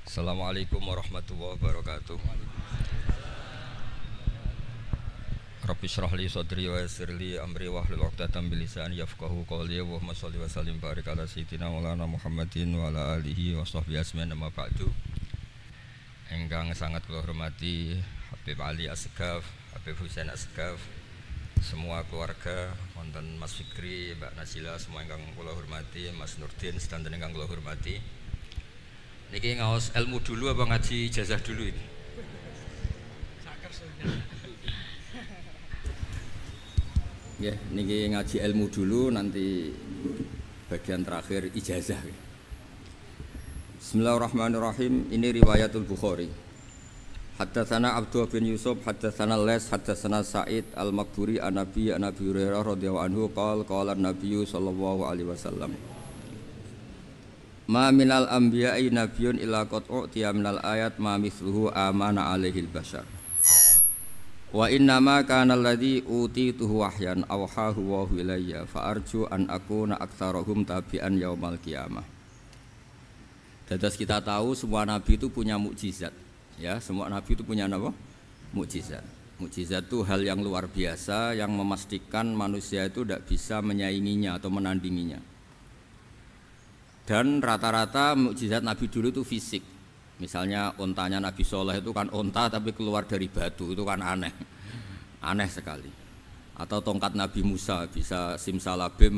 Assalamualaikum warahmatullahi wabarakatuh. Rabbi shrah li sadri wa yassir li amri wahlul 'uqdatam min lisani yafqahu qawli. Allahumma shalli wa sallim barik ala sayyidina Maulana Muhammadin wa ala alihi wa sahbihi asma'in amma ba'du. Engkang sangat kula hormati Habib Ali Asgaf, Habib Husain Asgaf, semua keluarga, wonten Mas Fikri, Mbak Nasila, semua ingkang kula hormati, Mas Nurdin sedanten ingkang kula hormati. Niki ngaos ilmu dulu apa ngaji ijazah dulu ini? Ya, niki ngaji ilmu dulu, nanti bagian terakhir ijazah. Bismillahirrahmanirrahim. Ini riwayatul Bukhari. Haddatsana Abdullah bin Yusuf, haddatsana Les, haddatsana Sa'id Al-Maqburi an-Nabi Hurairah radhiyallahu anhu qala an-Nabiy sallallahu alaihi wasallam. Ma minal anbiya'i nabiyyun illa qad u'tiya minal ayat ma mithluhu amana alaihil bashar. Wa innama kana alladhi utituhu wahyan awhahu wa ilayya fa arju an akuna aktsarahum tabi'an yaumal qiyamah. Dados kita tahu semua nabi itu punya mukjizat. Ya, semua nabi itu punya apa? Mukjizat. Mukjizat itu hal yang luar biasa yang memastikan manusia itu tidak bisa menyainginya atau menandinginya. Dan rata-rata mukjizat Nabi dulu itu fisik. Misalnya ontanya Nabi Soleh itu kan onta tapi keluar dari batu, itu kan aneh. Aneh sekali. Atau tongkat Nabi Musa bisa simsalabim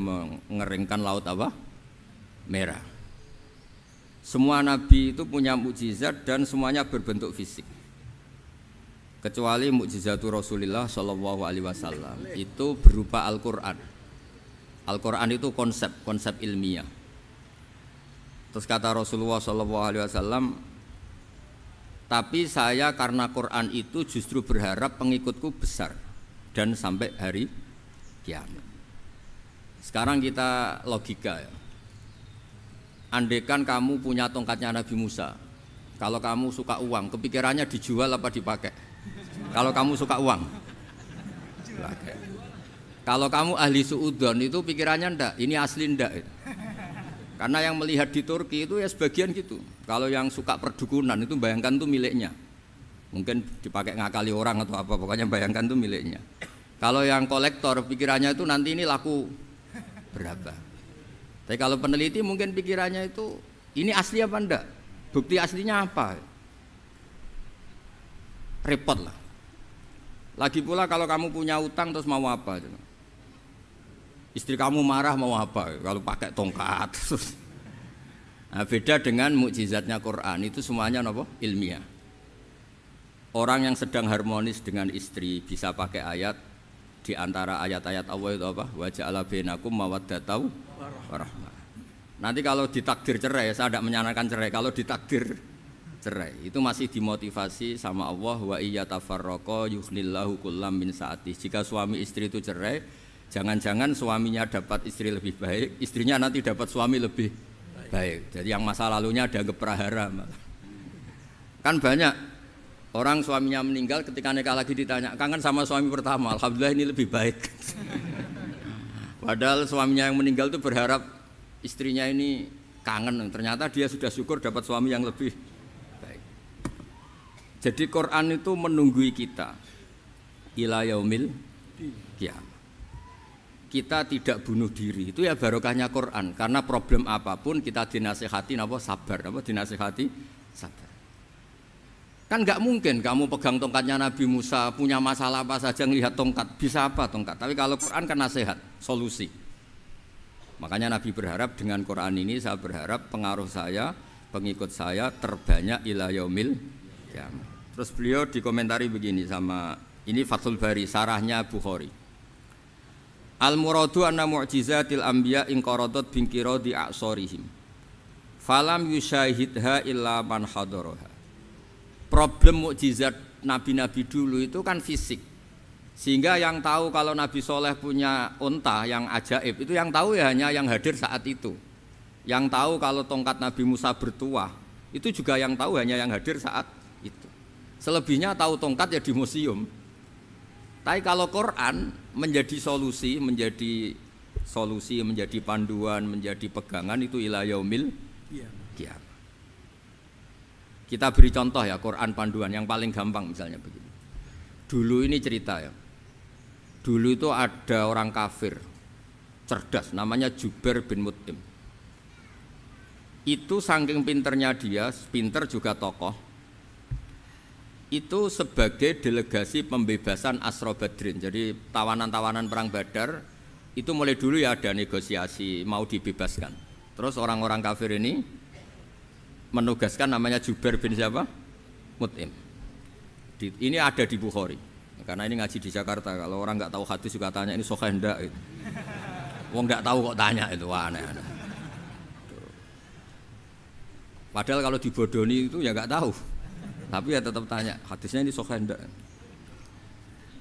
mengeringkan laut apa? Merah. Semua Nabi itu punya mukjizat dan semuanya berbentuk fisik. Kecuali mukjizatul Rasulullah Shallallahu Alaihi Wasallam itu berupa Al-Quran. Al-Quran itu konsep ilmiah. Terus kata Rasulullah SAW, tapi saya karena Quran itu justru berharap pengikutku besar dan sampai hari kiamat. Sekarang kita logika ya. Andaikan kamu punya tongkatnya Nabi Musa, kalau kamu suka uang, kepikirannya dijual apa dipakai? Kalau kamu suka uang, dipakai. Kalau kamu ahli suudon itu pikirannya ndak, ini asli ndak. Karena yang melihat di Turki itu ya sebagian gitu. Kalau yang suka perdukunan itu bayangkan itu miliknya. Mungkin dipakai ngakali orang atau apa, pokoknya bayangkan itu miliknya. Kalau yang kolektor pikirannya itu nanti ini laku berapa. Tapi kalau peneliti mungkin pikirannya itu ini asli apa enggak? Bukti aslinya apa? Repot lah. Lagi pula kalau kamu punya utang terus mau apa? Istri kamu marah mau apa kalau pakai tongkat? Nah, beda dengan mukjizatnya Quran itu semuanya apa? Ilmiah. Orang yang sedang harmonis dengan istri bisa pakai ayat di antara ayat-ayat Allah itu apa? Wa ja'ala bainakum mawaddatan warahmah. Nanti kalau ditakdir cerai, saya tidak menyarankan cerai. Kalau ditakdir cerai itu masih dimotivasi sama Allah wa iyyatafarraqa yughnillahu kullam min sa'ati. Jika suami istri itu cerai, jangan-jangan suaminya dapat istri lebih baik, istrinya nanti dapat suami lebih baik. Jadi yang masa lalunya dianggap prahara. Kan banyak orang suaminya meninggal ketika nikah lagi ditanya, kangen sama suami pertama, alhamdulillah ini lebih baik. Padahal suaminya yang meninggal itu berharap istrinya ini kangen, ternyata dia sudah syukur dapat suami yang lebih baik. Jadi Quran itu menunggui kita ila yaumil qiyamah. Kita tidak bunuh diri, itu ya barokahnya Quran. Karena problem apapun kita dinasihati apa sabar, apa dinasihati sabar. Kan nggak mungkin kamu pegang tongkatnya Nabi Musa, punya masalah apa saja ngelihat tongkat, bisa apa tongkat. Tapi kalau Quran kan nasihat, solusi. Makanya Nabi berharap dengan Quran ini, saya berharap pengaruh saya, pengikut saya terbanyak ila yaumil qiyamah. Terus beliau dikomentari begini sama ini Fathul Bari, sarahnya Bukhari. Al-muradu anna mu'jizatil anbiya inqaradat binqiradi a'sorihim falam yusyahidha illa man hadaraha. Problem mukjizat nabi-nabi dulu itu kan fisik. Sehingga yang tahu kalau Nabi Soleh punya unta yang ajaib itu yang tahu ya hanya yang hadir saat itu. Yang tahu kalau tongkat Nabi Musa bertuah itu juga yang tahu hanya yang hadir saat itu. Selebihnya tahu tongkat ya di museum. Tapi kalau Quran menjadi solusi, menjadi panduan, menjadi pegangan itu ila yaumil qiyamah. Kita beri contoh ya, Quran panduan yang paling gampang misalnya begini. Dulu ini cerita ya. Dulu itu ada orang kafir cerdas namanya Jubair bin Mut'im. Itu saking pinternya dia, pinter juga tokoh. Itu sebagai delegasi pembebasan Asra Badrin. Jadi tawanan-tawanan perang Badar itu mulai dulu ya ada negosiasi mau dibebaskan. Terus orang-orang kafir ini menugaskan namanya Jubair bin siapa? Mut'im. Ini ada di Bukhari. Karena ini ngaji di Jakarta. Kalau orang nggak tahu hadis juga tanya ini sahih enggak? Wong nggak tahu kok tanya itu, wah aneh-aneh. Padahal kalau dibodoni itu ya nggak tahu. Tapi ya tetap tanya, hadisnya ini sahih enggak?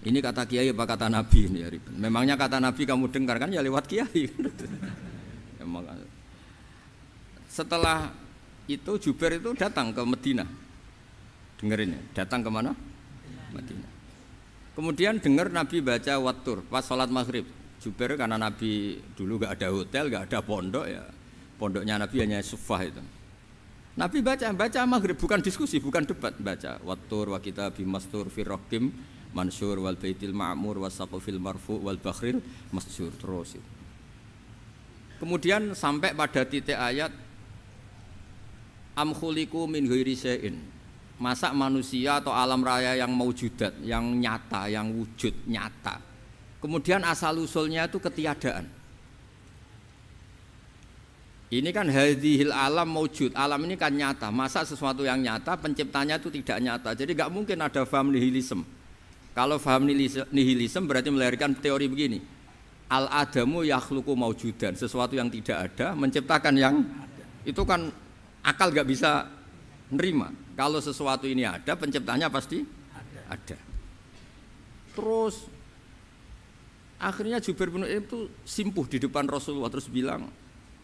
Ini kata kiai apa kata nabi ini ya Ribet. Memangnya kata nabi kamu dengar kan ya lewat kiai. Memang. Setelah itu Jubair itu datang ke Madinah. Dengerin ya, datang ke mana? Madinah. Kemudian dengar Nabi baca Wattur pas sholat maghrib. Jubair karena Nabi dulu nggak ada hotel, nggak ada pondok ya. Pondoknya Nabi hanya sufah itu. Nabi baca maghrib, bukan diskusi, bukan debat, baca Wattur wa kitabim mastur fi raqim mansur wal baitil ma'mur was saqfil marfu wal bakhril masjur terus itu. Kemudian sampai pada titik ayat am khuliqu min ghairi syai'in. Masa manusia atau alam raya yang maujudat, yang nyata, yang wujud nyata. Kemudian asal usulnya itu ketiadaan. Ini kan hadhil alam maujud, alam ini kan nyata. Masa sesuatu yang nyata penciptanya itu tidak nyata. Jadi nggak mungkin ada faham nihilisme. Kalau faham nihilisme berarti melahirkan teori begini. Al adamu yakhluqu maujudan, sesuatu yang tidak ada menciptakan yang itu kan akal nggak bisa nerima. Kalau sesuatu ini ada, penciptanya pasti ada. Terus akhirnya Jubair bin Mut'im itu simpuh di depan Rasulullah terus bilang,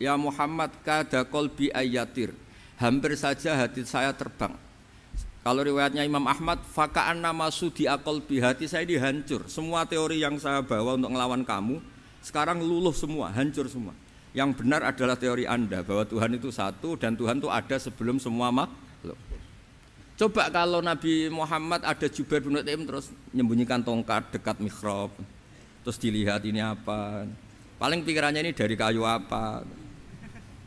ya Muhammad kada qalbi ayatir, hampir saja hati saya terbang. Kalau riwayatnya Imam Ahmad, faka'anna masudi aqalbi, hati saya dihancur. Semua teori yang saya bawa untuk ngelawan kamu sekarang luluh semua, hancur semua. Yang benar adalah teori Anda bahwa Tuhan itu satu dan Tuhan itu ada sebelum semua makhluk. Coba kalau Nabi Muhammad ada Jubair bin Mut'im terus menyembunyikan tongkat dekat mihrab, terus dilihat ini apa, paling pikirannya ini dari kayu apa,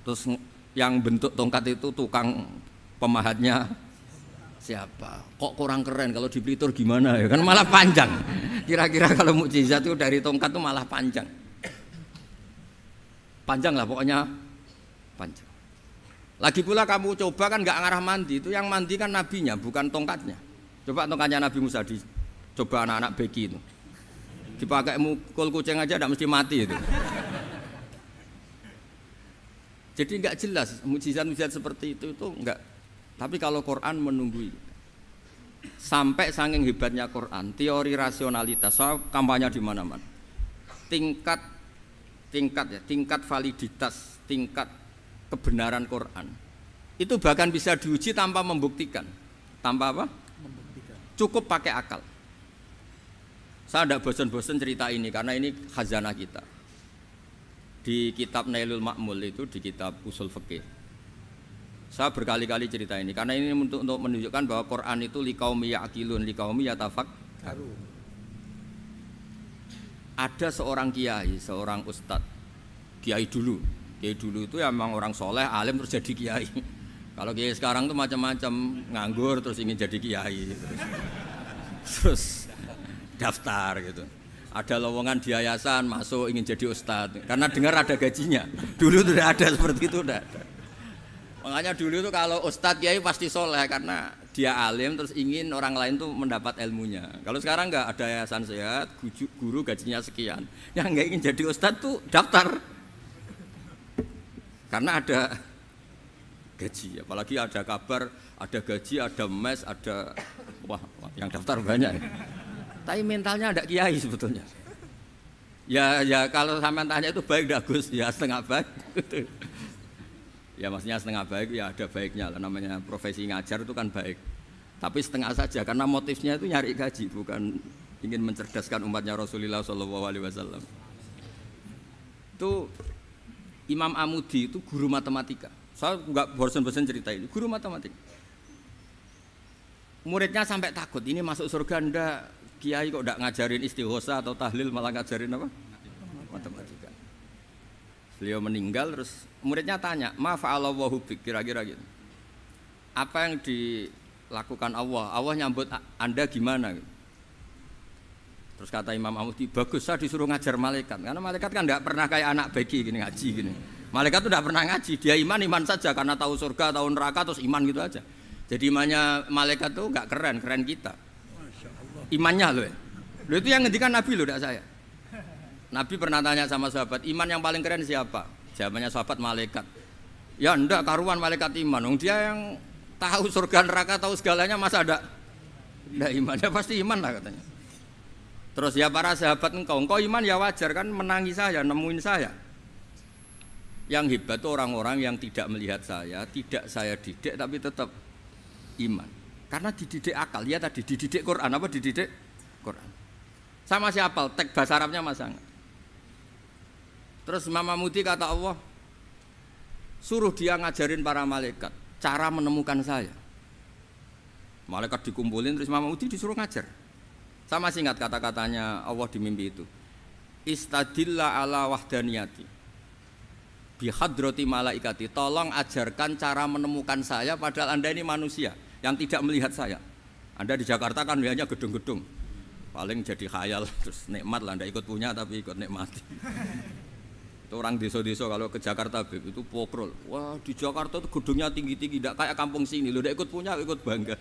terus yang bentuk tongkat itu tukang pemahatnya siapa, kok kurang keren, kalau di Blitur gimana ya, kan malah panjang. Kira-kira kalau mukjizat itu dari tongkat itu malah panjang lah pokoknya panjang. Lagi pula kamu coba kan nggak ngarah mandi, itu yang mandi kan nabinya bukan tongkatnya. Coba tongkatnya Nabi Musa coba anak-anak beki itu dipakai mukul kucing aja tidak mesti mati itu. Jadi nggak jelas mukjizat-mukjizat seperti itu nggak. Tapi kalau Quran menunggui sampai saking hebatnya Quran, teori rasionalitas, soal kampanye di mana-mana, tingkat validitas, tingkat kebenaran Quran itu bahkan bisa diuji tanpa membuktikan. Tanpa apa? Membuktikan. Cukup pakai akal. Saya tidak bosan-bosan cerita ini karena ini khazanah kita. Di kitab Nailul Ma'mul itu, di kitab Usul Fiqih, saya berkali-kali cerita ini karena ini untuk menunjukkan bahwa Quran itu liqaumi ya'qilun, liqaumi yatafakkarun. Ada seorang kiai, seorang ustadz, kiai dulu itu ya memang orang soleh, alim terus jadi kiai. Kalau kiai sekarang tuh macam-macam, nganggur terus ingin jadi kiai, terus daftar gitu. Ada lowongan di yayasan masuk ingin jadi ustadz karena dengar ada gajinya. Dulu tuh ada seperti itu, udah ada. Makanya dulu tuh kalau ustadz kiai pasti soleh karena dia alim terus ingin orang lain tuh mendapat ilmunya. Kalau sekarang nggak ada yayasan sehat, guru gajinya sekian, yang nggak ingin jadi ustadz tuh daftar. Karena ada gaji, apalagi ada kabar, ada gaji, ada mes, ada wah yang daftar banyak. Tapi mentalnya ada kiai sebetulnya. Ya kalau sampean tanya itu baik dah Gus, ya setengah baik. Ya maksudnya setengah baik ya ada baiknya lah, namanya profesi ngajar itu kan baik. Tapi setengah saja karena motifnya itu nyari gaji, bukan ingin mencerdaskan umatnya Rasulullah SAW. Itu Imam Amudi itu guru matematika. Saya nggak bosan-bosan cerita ini. Guru matematika. Muridnya sampai takut, ini masuk surga ndak? Kiai kok ndak ngajarin istighosa atau tahlil malah ngajarin apa? Matematika. Beliau meninggal terus muridnya tanya, "Ma fa'alallahu bik?" Kira-kira gitu. Apa yang dilakukan Allah? Allah nyambut Anda gimana? Terus kata Imam Amudi, bagus saya disuruh ngajar malaikat. Karena malaikat kan nggak pernah kayak anak bagi gini ngaji gini. Malaikat tuh nggak pernah ngaji, dia iman saja karena tahu surga, tahu neraka terus iman gitu aja. Jadi imannya malaikat tuh nggak keren kita. Imannya loh. Loh itu yang ngendikan Nabi loh, tidak saya. Nabi pernah tanya sama sahabat, iman yang paling keren siapa? Jawabannya sahabat malaikat. Ya enggak karuan malaikat iman. Dia yang tahu surga neraka, tahu segalanya masa ada enggak iman? Ya pasti iman lah katanya. Terus ya para sahabat engkau iman ya wajar kan menangi saya, nemuin saya. Yang hebat itu orang-orang yang tidak melihat saya, tidak saya didik tapi tetap iman. Karena dididik akal, ya tadi dididik Quran, apa dididik Quran. Sama siapa? Teks bahasa Arabnya masang. Terus Imam Amudi kata Allah, suruh dia ngajarin para malaikat cara menemukan saya. Malaikat dikumpulin terus Imam Amudi disuruh ngajar. Sama singkat kata-katanya Allah di mimpi itu. Istadilla ala wahdaniyati bihadrati malaikati. Tolong ajarkan cara menemukan saya padahal Anda ini manusia yang tidak melihat saya. Anda di Jakarta kan hanya gedung-gedung. Paling jadi khayal terus nikmat lah, Anda ikut punya tapi ikut nikmati. Itu orang desa-desa kalau ke Jakarta itu pokrol. Wah, di Jakarta itu gedungnya tinggi-tinggi, tidak kayak kampung sini. Lo udah ikut punya, ikut bangga.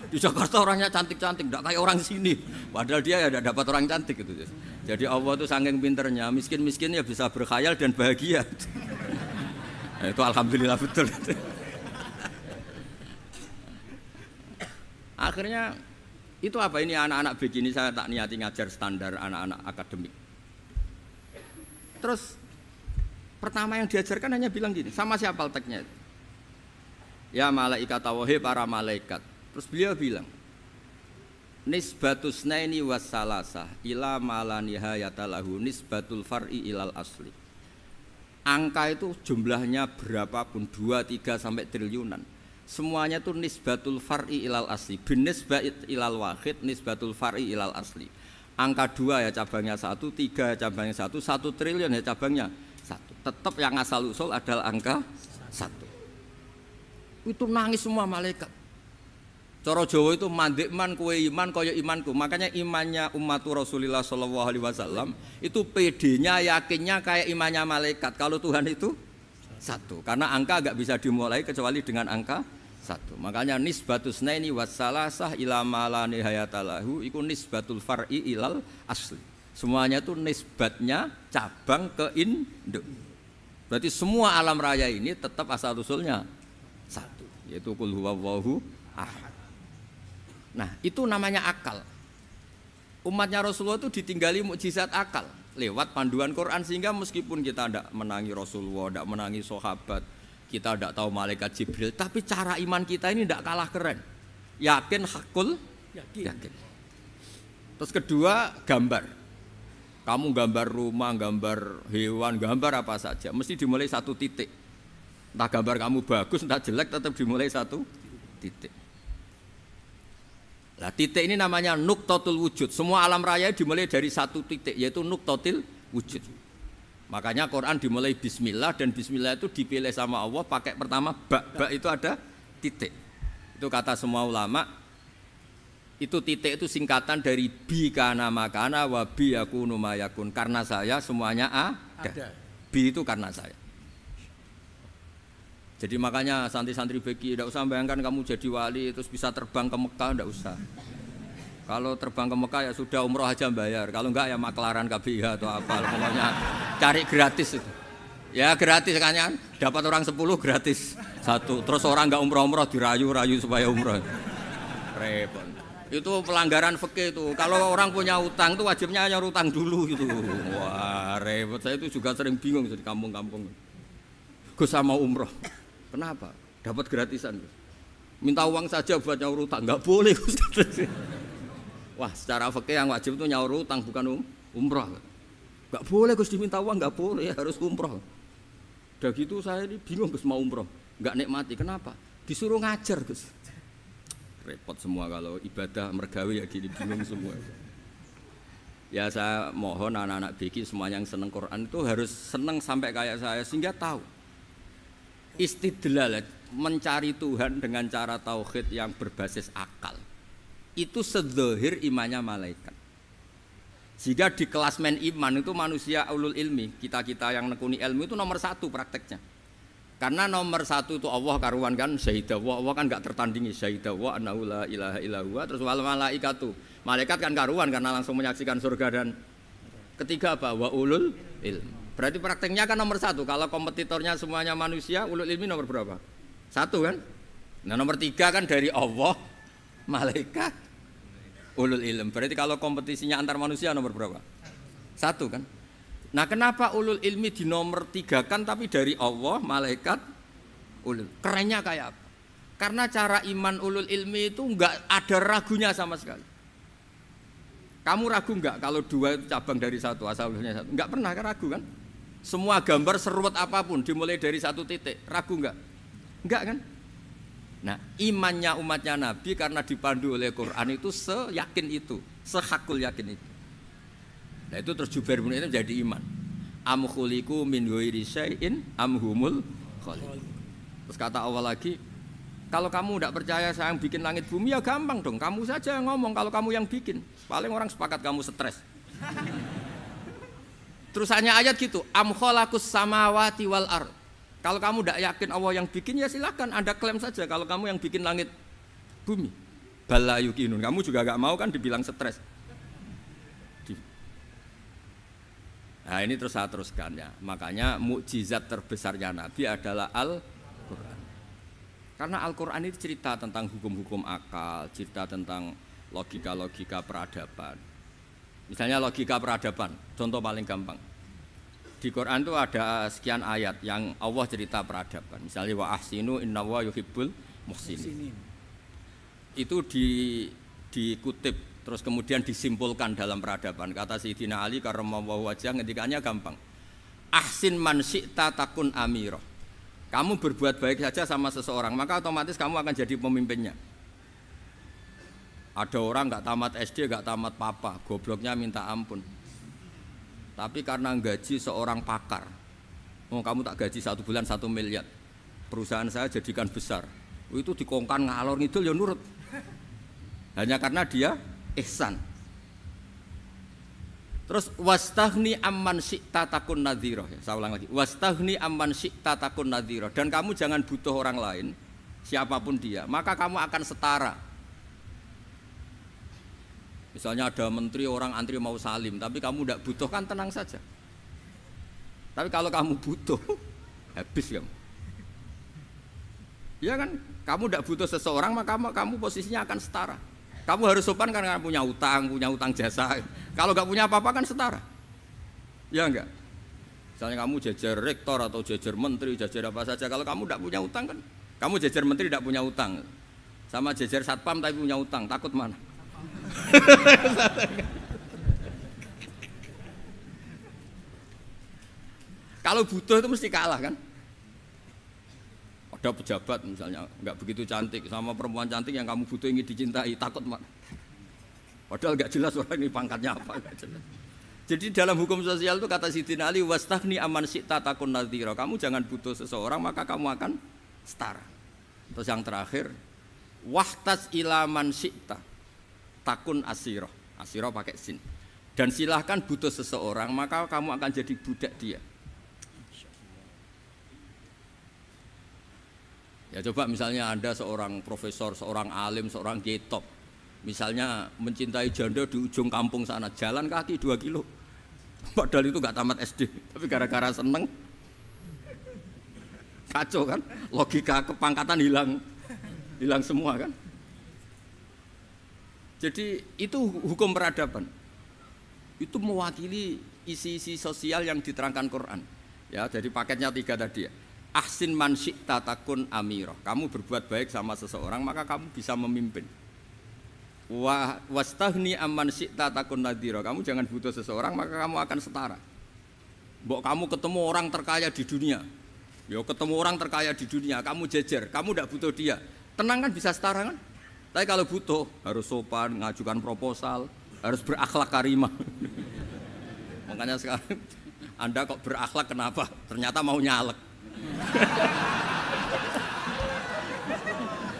Di Jakarta orangnya cantik-cantik, tidak kayak orang sini. Padahal dia ya dapat orang cantik gitu. Jadi Allah itu saking pinternya, miskin-miskin ya bisa berkhayal dan bahagia. Nah, itu alhamdulillah betul. Akhirnya itu apa ini anak-anak begini saya tak niati ngajar standar anak-anak akademik. Terus pertama yang diajarkan hanya bilang gini, sama siapa teknya? Ya malaikat wahi para malaikat. Terus beliau bilang, nisbatus naini wassalasah ila malanihayatalahu nisbatul far'i ilal asli. Angka itu jumlahnya berapapun 2, 3 sampai triliunan. Semuanya itu nisbatul far'i ilal asli. Binisbat ilal wahid nisbatul far'i ilal asli. Angka 2 ya cabangnya 1, 3 ya cabangnya 1, 1 triliun ya cabangnya 1. Tetap yang asal usul adalah angka 1. Itu nangis semua malaikat. Cara Jawa itu mandekman kue iman kaya imanku. Makanya imannya umatur Rasulullah SAW itu PD-nya yakinnya kayak imannya malaikat. Kalau Tuhan itu 1. Karena angka agak bisa dimulai kecuali dengan angka 1. Makanya nisbatus naini wassalasah ila malani hayatalahu iku nisbatul far'i ilal asli. Semuanya itu nisbatnya cabang ke induk. Berarti semua alam raya ini tetap asal usulnya 1, yaitu qul huwallahu ahad. Nah, itu namanya akal. Umatnya Rasulullah itu ditinggali mukjizat akal lewat panduan Quran sehingga meskipun kita tidak menangi Rasulullah, tidak menangi sahabat, kita tidak tahu malaikat Jibril, tapi cara iman kita ini tidak kalah keren. Yakin hakul yakin. Terus kedua, gambar. Kamu gambar rumah, gambar hewan, gambar apa saja, mesti dimulai 1 titik. Entah gambar kamu bagus, entah jelek, tetap dimulai 1 titik. Nah, titik ini namanya nuqtatul wujud. Semua alam raya dimulai dari 1 titik, yaitu nuqtatil wujud. Makanya Quran dimulai bismillah, dan bismillah itu dipilih sama Allah pakai pertama ba itu ada titik. Itu kata semua ulama. Itu titik itu singkatan dari bi kana makana wa bi yakunu mayakun. Karena saya semuanya ada. Bi itu karena saya. Jadi makanya santri-santri beki tidak usah bayangkan kamu jadi wali terus bisa terbang ke Mekah, tidak usah. Kalau terbang ke Mekah ya sudah umroh aja bayar. Kalau enggak ya maklaran KBIH atau apa. Pokoknya cari gratis itu. Ya gratis kan, dapat orang 10 gratis 1. Terus orang enggak umroh-umroh dirayu-rayu supaya umroh. Repot. Itu pelanggaran fikih itu. Kalau orang punya utang itu wajibnya hanya utang dulu gitu. Wah repot. Saya itu juga sering bingung di kampung-kampung. Gus sama umroh. Kenapa? Dapat gratisan. Minta uang saja buat nyaur utang, nggak boleh Gus. Wah, secara fikih yang wajib itu nyaur utang bukan umroh. Nggak boleh Gus diminta uang, nggak boleh, harus umroh. Udah gitu saya ini bingung Gus mau umroh, nggak nikmati. Kenapa? Disuruh ngajar Gus. repot semua kalau ibadah mergawe ya gini bingung semua. Ya saya mohon anak-anak BQ semuanya yang seneng Quran itu harus seneng sampai kayak saya sehingga tahu istidlal mencari Tuhan dengan cara tauhid yang berbasis akal. Itu sedzahir imannya malaikat. Jika di klasmen iman itu manusia ulul ilmi, kita-kita yang nekuni ilmu itu nomor 1 prakteknya. Karena nomor 1 itu Allah karuan kan, syahidallah, Allah kan enggak tertandingi, syahidallah annahu la ilaha illallah, terus wal malaikatu. Malaikat kan karuan karena langsung menyaksikan surga, dan ketiga apa? Wa ulul ilmi. Berarti prakteknya kan nomor 1. Kalau kompetitornya semuanya manusia, ulul ilmi nomor berapa? 1 kan? Nah nomor 3 kan dari Allah, malaikat, ulul ilm. Berarti kalau kompetisinya antar manusia nomor berapa? 1 kan? Nah kenapa ulul ilmi di nomor 3 kan tapi dari Allah, malaikat, ulul. Kerennya kayak apa? Karena cara iman ulul ilmi itu enggak ada ragunya sama sekali. Kamu ragu enggak kalau 2 itu cabang dari 1, asal-usulnya 1? Enggak pernah kan ragu kan? Semua gambar seruat apapun dimulai dari 1 titik, ragu enggak? Enggak kan? Nah, imannya umatnya Nabi karena dipandu oleh Quran itu seyakin itu, sehakul yakin itu. Nah itu terus Jubair bin Mut'im jadi iman. Am khuliqu min ghairi syai'in am humul khaliqun. Terus kata Allah lagi, kalau kamu tidak percaya saya yang bikin langit bumi ya gampang dong, kamu saja yang ngomong kalau kamu yang bikin. Paling orang sepakat kamu stres. Terus hanya ayat gitu, am khalaqus samawati wal ard. Kalau kamu tidak yakin Allah yang bikin ya silakan Anda klaim saja kalau kamu yang bikin langit bumi. Bala yuqinun. Kamu juga gak mau kan dibilang stres. Nah ini terus saya teruskan ya. Makanya mukjizat terbesarnya Nabi adalah Al-Quran. Karena Al-Quran itu cerita tentang hukum-hukum akal, cerita tentang logika-logika peradaban. Misalnya logika peradaban, contoh paling gampang. Di Quran itu ada sekian ayat yang Allah cerita peradaban. Misalnya wa ahsinu innallaha yuhibbul muhsinin. Itu dikutip terus kemudian disimpulkan dalam peradaban. Kata Sayyidina Ali karramallahu wajhah ngendikannya gampang. Ahsin man syi'ta takun amirah. Kamu berbuat baik saja sama seseorang, maka otomatis kamu akan jadi pemimpinnya. Ada orang enggak tamat SD, enggak tamat papa, gobloknya minta ampun. Tapi karena gaji seorang pakar, oh kamu tak gaji 1 bulan 1 miliar, perusahaan saya jadikan besar. Itu dikongkan ngalor ngidul ya nurut. Hanya karena dia ihsan. Terus wastaghni amman syi'ta takun nadhira. Ya, saya ulang lagi. Wastaghni amman syi'ta takun nadhira. Dan kamu jangan butuh orang lain, siapapun dia, maka kamu akan setara. Misalnya ada menteri orang antri mau salim, tapi kamu tidak butuh kan tenang saja. Tapi kalau kamu butuh, habis kamu. Ya kan, kamu tidak butuh seseorang maka kamu posisinya akan setara. Kamu harus sopan karena punya utang jasa. Kalau nggak punya apa-apa kan setara. Ya enggak. Misalnya kamu jajar rektor atau jajar menteri, jajar apa saja. Kalau kamu tidak punya utang kan, kamu jajar menteri tidak punya utang, sama jajar satpam tapi punya utang, takut mana? Kalau butuh itu mesti kalah kan? Ada pejabat misalnya nggak begitu cantik sama perempuan cantik yang kamu butuh ingin dicintai, takut mak. Padahal nggak jelas orang ini pangkatnya apa, nggak jelas. Jadi dalam hukum sosial itu kata Sayyidina Ali wastaghni amman syi'ta takun nadhira. Kamu jangan butuh seseorang maka kamu akan setara. Terus yang terakhir wahtas ila man syi'ta takun asirah. Asirah pakai sin. Dan silahkan butuh seseorang maka kamu akan jadi budak dia. Ya coba misalnya Anda seorang profesor, seorang alim, seorang getop, misalnya mencintai janda di ujung kampung sana, jalan kaki 2 kilo, padahal itu gak tamat SD, tapi gara-gara seneng, kacau kan, logika kepangkatan hilang semua kan. Jadi itu hukum peradaban, itu mewakili isi-isi sosial yang diterangkan Quran. Ya, jadi paketnya 3 tadi ya. Ahsin man syi'ta takun amirah. Kamu berbuat baik sama seseorang maka kamu bisa memimpin. Wastaghni amman syi'ta takun nadhira. Kamu jangan butuh seseorang maka kamu akan setara. Mbok kamu ketemu orang terkaya di dunia. Ya ketemu orang terkaya di dunia, kamu jejer, kamu tidak butuh dia. Tenang kan bisa setara kan? Tapi kalau butuh harus sopan, ngajukan proposal, harus berakhlak karimah. Makanya sekarang Anda kok berakhlak kenapa? Ternyata mau nyalek.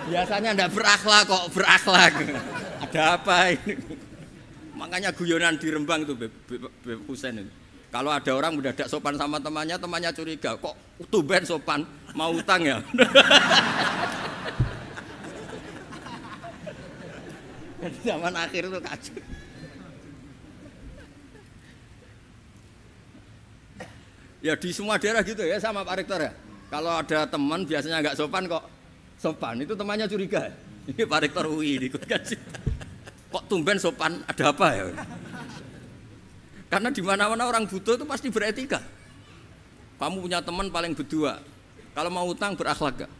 Biasanya Anda berakhlak kok berakhlak. Ada apa ini? Makanya guyonan di Rembang itu Beb Husen itu. Kalau ada orang mendadak sopan sama temannya, temannya curiga, kok tumben sopan, mau utang ya? Zaman akhir itu kacau. Ya di semua daerah gitu ya sama Pak Rektor ya. Kalau ada teman biasanya nggak sopan kok sopan, itu temannya curiga. Ini Pak Rektor UI ikut kaji. Kok tumben sopan, ada apa ya? Karena di mana-mana orang butuh itu pasti beretika. Kamu punya teman paling berdua, kalau mau utang berakhlak gak?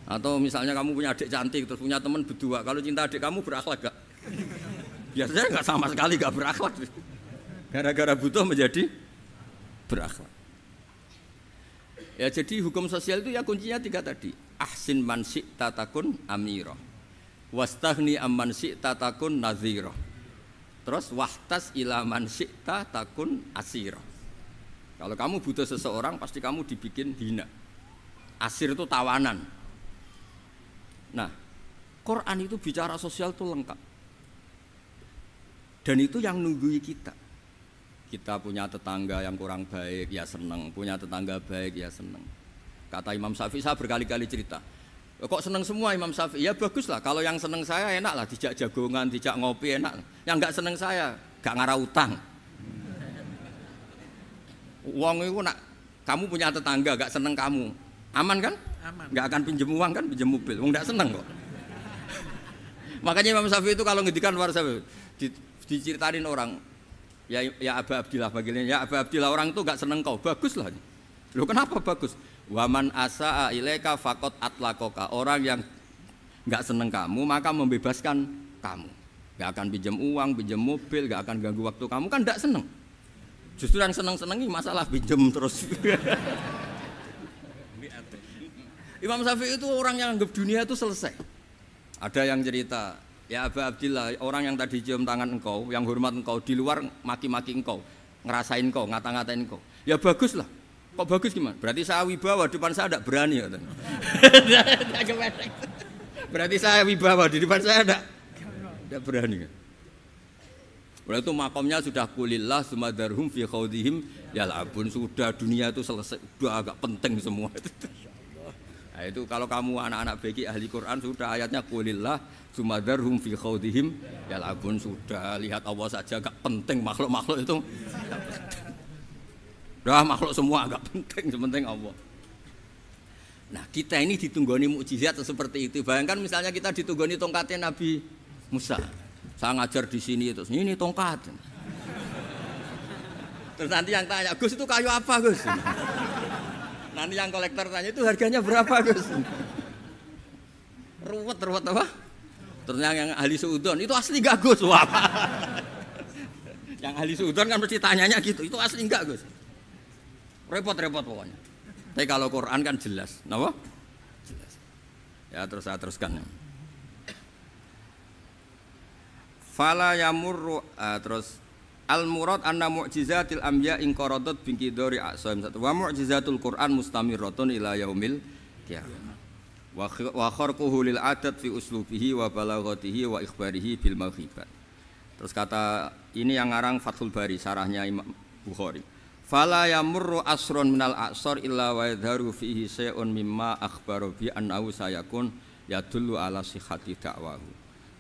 Atau misalnya kamu punya adik cantik terus punya teman berdua, kalau cinta adik kamu berakhlak gak? Biasanya nggak sama sekali nggak berakhlak. Gara-gara butuh menjadi berakhlak. Ya jadi hukum sosial itu ya kuncinya 3 tadi. Ahsin man syi'ta takun amira. Wastaghni amman syi'ta takun nadhira. Terus wahtas ila man syi'ta takun asira. Kalau kamu butuh seseorang pasti kamu dibikin hina. Asir itu tawanan. Nah, Quran itu bicara sosial itu lengkap. Dan itu yang nunggui kita. Kita punya tetangga yang kurang baik, ya seneng. Punya tetangga baik, ya seneng. Kata Imam Syafi'i, saya berkali-kali cerita. Kok seneng semua Imam Syafi'i? Ya bagus lah. Kalau yang seneng saya enak lah. Dijak jagongan, dijak ngopi enak. Yang nggak seneng saya, gak ngarah utang. Uang itu nak, kamu punya tetangga gak seneng kamu. Aman kan? Aman. Gak akan pinjem uang kan, pinjem mobil. Wong gak seneng kok. Makanya Imam Syafi'i itu kalau ngedikan luar Syafi'i, diceritain orang. Ya Aba Abdillah bagiannya, ya Aba Abdillah orang itu gak seneng kau, bagus lah. Loh kenapa bagus? Waman asa'a ilaika faqad atlaqaka. Orang yang gak seneng kamu maka membebaskan kamu. Gak akan pinjam uang, pinjam mobil, gak akan ganggu waktu kamu, kan gak seneng. Justru yang seneng-senengi masalah pinjam terus. Imam Syafi'i itu orang yang anggap dunia itu selesai. Ada yang cerita, ya Aba Abdillah, orang yang tadi cium tangan engkau, yang hormat engkau, di luar maki-maki engkau, ngerasain engkau, ngata-ngatain engkau. Ya bagus lah. Kok bagus gimana? Berarti saya wibawa, depan saya tidak berani. Berarti saya wibawa, di depan saya tidak berani. Berarti itu makomnya sudah kulillah sumadarhum fi khawdihim yal'abun. Sudah dunia itu selesai, sudah agak penting semua. Nah, itu kalau kamu anak-anak beki ahli Quran sudah ayatnya kulillah sumadarhum fi khawdihim yal'abun. Sudah lihat Allah saja agak penting, makhluk-makhluk itu udah makhluk semua agak penting, sepenting Allah. Nah kita ini ditunggoni mukjizat seperti itu. Bayangkan misalnya kita ditunggoni tongkatnya Nabi Musa. Saya ngajar di sini terus ini tongkat. Terus nanti yang tanya, Gus itu kayu apa Gus? Nanti yang kolektor tanya itu harganya berapa Gus? Ruwet apa? Terus yang ahli suudon itu asli gak Gus? Wah. Yang ahli suudon kan mesti tanyanya gitu, itu asli enggak Gus? Repot-repot pokoknya. Tapi kalau Quran kan jelas, kenapa? Jelas. Ya terus saya teruskan. Fala yamurru terus al murad anna mu'jizatil anbiya in qaradat binqidari aqsam satu wa mu'jizatul Quran mustamirratun ila yaumil qiyamah. Wa kharquhu lil adat fi uslubihi wa balaghatihi wa ikhbarihi bil mawhibat. Terus kata ini yang ngarang Fathul Bari sarahnya Imam Bukhari. Fala yamurru asrun minal a'sar illa wa yadharu fihi syai'un mimma akhbaru bi annahu sayakun yadullu ala sihhati da'wahu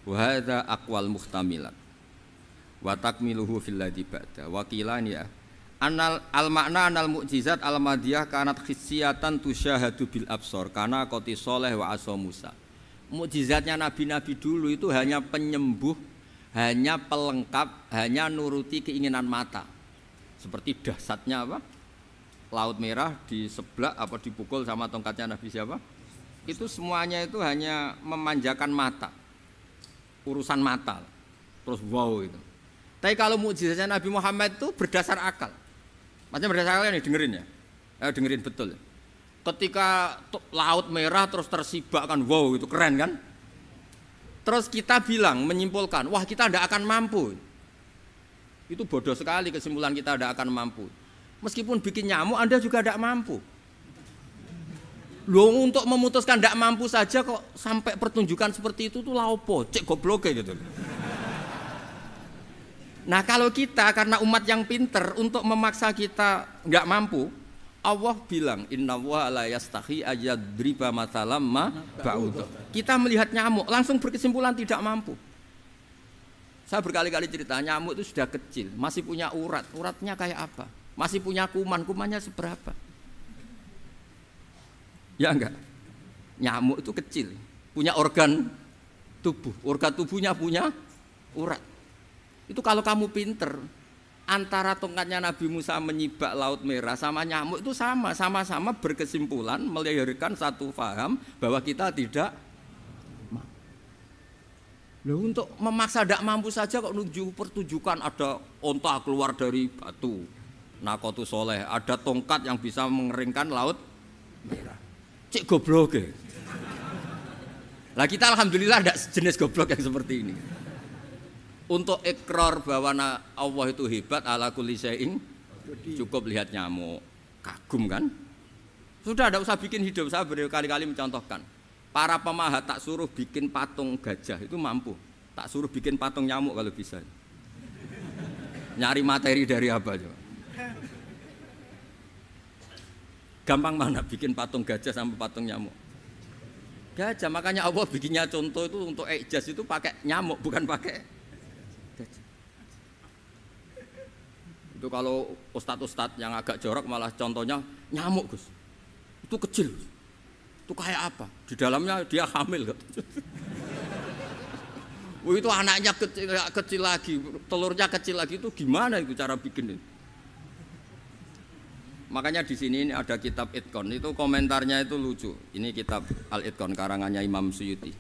wa hadza aqwal muhtamilat wa takmiluhu fil ladzi ba'da wa qilani ya anal al makna anal mu'jizat al madiyah kanat khissiyatan tusyahadu bil absar kana qati sholeh wa asa Musa. Mukjizatnya nabi-nabi dulu itu hanya penyembuh, hanya pelengkap, hanya nuruti keinginan mata. Seperti dahsyatnya apa? Laut Merah di sebelah apa dipukul sama tongkatnya Nabi siapa? Itu semuanya itu hanya memanjakan mata. Urusan mata. Terus wow itu. Tapi kalau mukjizatnya Nabi Muhammad itu berdasar akal. Maksudnya berdasar akal nih dengerin ya. Dengerin betul. Ketika Laut Merah terus tersibak kan wow itu keren kan? Terus kita bilang, menyimpulkan, wah kita tidak akan mampu. Itu bodoh sekali kesimpulan kita tidak akan mampu. Meskipun bikin nyamuk, Anda juga tidak mampu. Loh, untuk memutuskan tidak mampu saja kok sampai pertunjukan seperti itu tuh laopo, cek goblok gitu. Nah kalau kita karena umat yang pinter untuk memaksa kita nggak mampu, Allah bilang innallaha la yastahi ayadriba mathalam ma ba'udah. Kita melihat nyamuk langsung berkesimpulan tidak mampu. Saya berkali-kali cerita nyamuk itu sudah kecil, masih punya urat, uratnya kayak apa? Masih punya kuman, kumannya seberapa? Ya enggak? Nyamuk itu kecil, punya organ tubuhnya punya urat. Itu kalau kamu pinter, antara tongkatnya Nabi Musa menyibak Laut Merah sama nyamuk itu sama-sama berkesimpulan melahirkan satu faham bahwa kita tidak mampu. Loh, untuk memaksa tidak mampu saja kok menuju pertunjukan ada onta keluar dari batu, Nakotu Soleh, ada tongkat yang bisa mengeringkan Laut Merah. Cik goblok ya. Lah kita alhamdulillah tidak jenis goblok yang seperti ini. Untuk ikrar bahwa Allah itu hebat ala kulli syai'in, cukup lihat nyamuk, kagum kan? Sudah tidak usah bikin hidup. Saya berkali-kali mencontohkan. Para pemahat tak suruh bikin patung gajah itu mampu. Tak suruh bikin patung nyamuk kalau bisa. Nyari materi dari apa coba? Gampang mana bikin patung gajah sampai patung nyamuk? Gajah, makanya Allah bikinnya contoh itu untuk ijaz itu pakai nyamuk bukan pakai. Itu kalau ustadz-ustadz yang agak jorok malah contohnya nyamuk Gus. Itu kecil. Itu kayak apa? Di dalamnya dia hamil. Itu anaknya kecil lagi, telurnya kecil lagi, itu gimana itu cara bikin itu? Makanya di sini ini ada kitab Itqon, itu komentarnya itu lucu. Ini kitab Al-Itqon karangannya Imam Suyuti.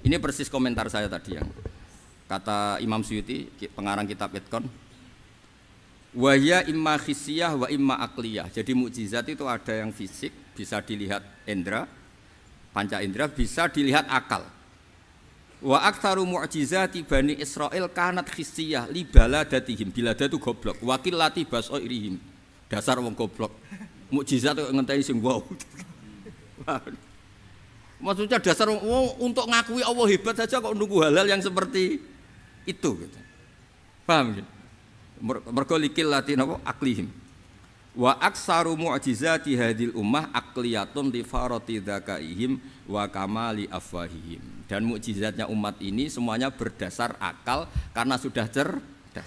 Ini persis komentar saya tadi yang kata Imam Suyuti, pengarang kitab Itqon. Wahya imma khissiyah wa imma akliyah. Jadi mukjizat itu ada yang fisik, bisa dilihat indra, panca indra, bisa dilihat akal. Wa aktsaru mu'jizati Bani Israil kanat khissiyah li baladatihim. Bilada itu goblok, wakillati basairihim. Dasar wong goblok. Mukjizat kok ngenteni sing wow. Maksudnya dasar untuk ngakui Allah hebat saja kok nunggu hal-hal yang seperti itu gitu. Paham gitu? Mergo likil latin apa aklihim wa aksaru mu'jizati hadil ummah akliyatun li farati dzakaihim wa kamali afwahihim. Dan mukjizatnya umat ini semuanya berdasar akal karena sudah cerdas.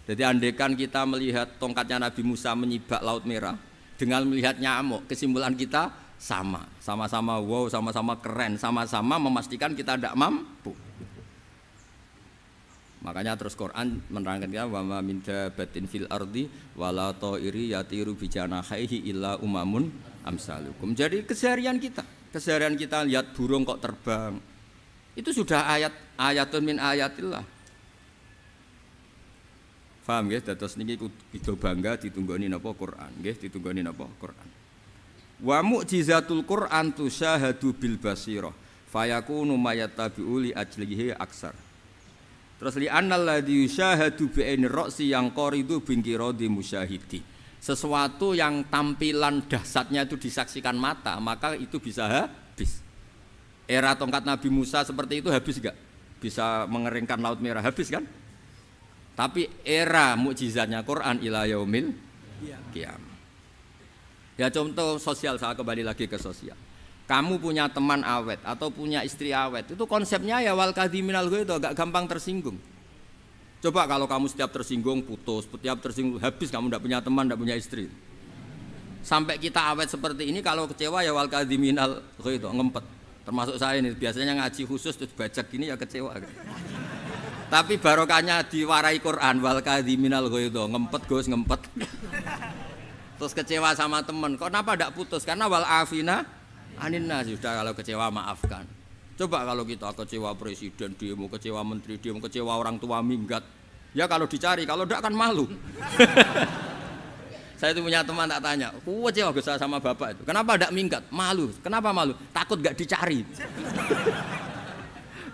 Jadi andaikan kita melihat tongkatnya Nabi Musa menyibak Laut Merah dengan melihat nyamuk, kesimpulan kita sama-sama wow, sama-sama keren, sama-sama memastikan kita tidak mampu. Makanya terus Quran menerangkan wa ma min dabatin fil ardi wala ta'iri yatiru bi janahihi illa umamun amsalukum. Jadi keseharian kita lihat burung kok terbang. Itu sudah ayatun min ayatillah. Paham nggih? Dados niki kudu bangga ditunggoni napa Quran, nggih ditunggoni napa Quran. Wa mu'jizatul Quran tusyahadu bil basirah fayakunu mayatabi'u li ajlihi aksar. Terus li annal ladzi yusyahadu bi ainir ra'si yang qaridu bingkiradi musyahidi. Sesuatu yang tampilan dahsyatnya itu disaksikan mata, maka itu bisa habis. Era tongkat Nabi Musa seperti itu habis enggak? Bisa mengeringkan Laut Merah, habis kan? Tapi era mukjizatnya Quran ila yaumil qiyamah. Ya contoh sosial, saya kembali lagi ke sosial. Kamu punya teman awet atau punya istri awet, itu konsepnya ya wal kadhiminal ghaidh, agak gampang tersinggung. Coba kalau kamu setiap tersinggung putus, setiap tersinggung habis, kamu tidak punya teman, tidak punya istri. Sampai kita awet seperti ini, kalau kecewa ya wal kadhiminal ghaidh, ngempet. Termasuk saya ini, biasanya ngaji khusus terus bajak gini ya kecewa. Tapi barokahnya diwarai Quran wal kadhiminal ghaidh, ngempet Gus, ngempet. Terus kecewa sama teman, kenapa tidak putus? Karena wal afina Aninna sudah, kalau kecewa maafkan. Coba kalau kita kecewa presiden demo, kecewa menteri demo, kecewa orang tua minggat, ya kalau dicari, kalau tidak kan malu. Saya itu punya teman tak tanya, kecewa Gus sama bapak itu, kenapa tidak minggat? Malu. Kenapa malu? Takut gak dicari.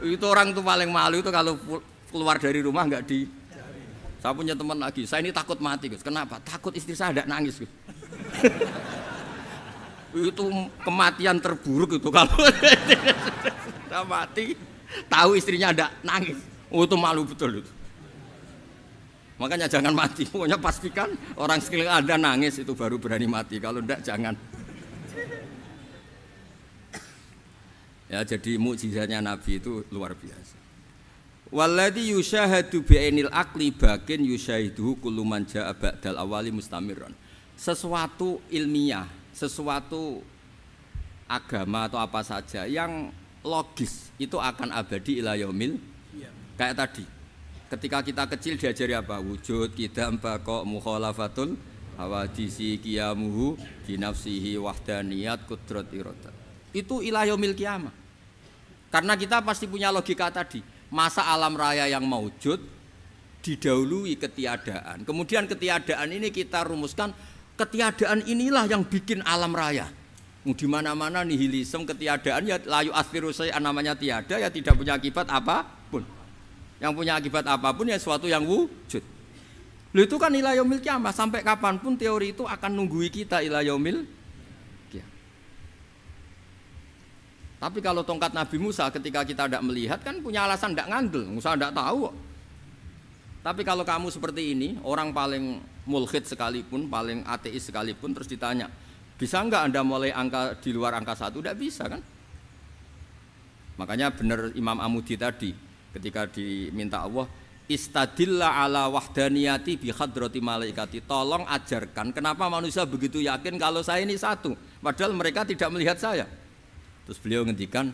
Itu orang tuh paling malu itu kalau keluar dari rumah nggak di. Saya punya teman lagi, saya ini takut mati Gus. Kenapa? Takut istri saya ada nangis Gus. Itu kematian terburuk itu kalau sudah mati, tahu istrinya ada nangis. Oh itu malu betul itu. Makanya jangan mati, pokoknya pastikan orang sekeliling Anda nangis itu baru berani mati. Kalau enggak jangan. Ya jadi mukjizatnya Nabi itu luar biasa. Walladzi yusyahadu bi'ainil aqli bakin yusyahiduhu kullu man jaa ba'dal awali mustamirran. Sesuatu ilmiah, sesuatu agama atau apa saja yang logis itu akan abadi ila yaumil. Kayak tadi. Ketika kita kecil diajari apa? Wujud, qidam, baqa, mukhalafatul hawadisi, qiyamuhu, binafsihi, wahdaniyat, qudrat, iradah. Itu ila yaumil qiyamah. Karena kita pasti punya logika tadi. Masa alam raya yang maujud didahului ketiadaan. Kemudian ketiadaan ini kita rumuskan, ketiadaan inilah yang bikin alam raya. Di mana-mana nihilisme ketiadaan ya layu asfiru namanya tiada ya tidak punya akibat apapun. Yang punya akibat apapun ya sesuatu yang wujud. Loh itu kan ila yaumil qiyamah, sampai kapanpun teori itu akan nunggui kita ila yaumil qiyamah. Tapi kalau tongkat Nabi Musa ketika kita tidak melihat kan punya alasan tidak ngandel, Musa tidak tahu. Tapi kalau kamu seperti ini, orang paling mulhid sekalipun, paling ateis sekalipun terus ditanya, bisa enggak Anda mulai angka di luar angka 1? Tidak bisa kan? Makanya benar Imam Amudi tadi ketika diminta Allah istadilla ala wahdaniyati bi hadrati malaikati, tolong ajarkan kenapa manusia begitu yakin kalau saya ini satu padahal mereka tidak melihat saya. Terus beliau ngendikan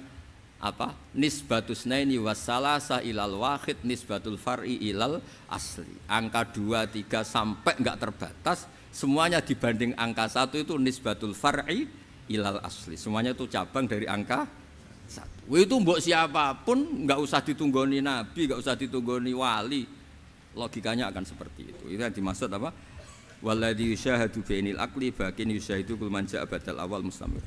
apa? Nisbatus naini wassalasa ilal wahid nisbatul far'i ilal asli. Angka 2, 3 sampai enggak terbatas, semuanya dibanding angka 1 itu nisbatul far'i ilal asli. Semuanya itu cabang dari angka 1. Itu mbok siapapun enggak usah ditunggoni nabi, enggak usah ditunggoni wali. Logikanya akan seperti itu. Itu yang dimaksud apa? Walladzi yusyahadu bainil aqli bakin yusyahidu kul man ja'a badal awal mustamir.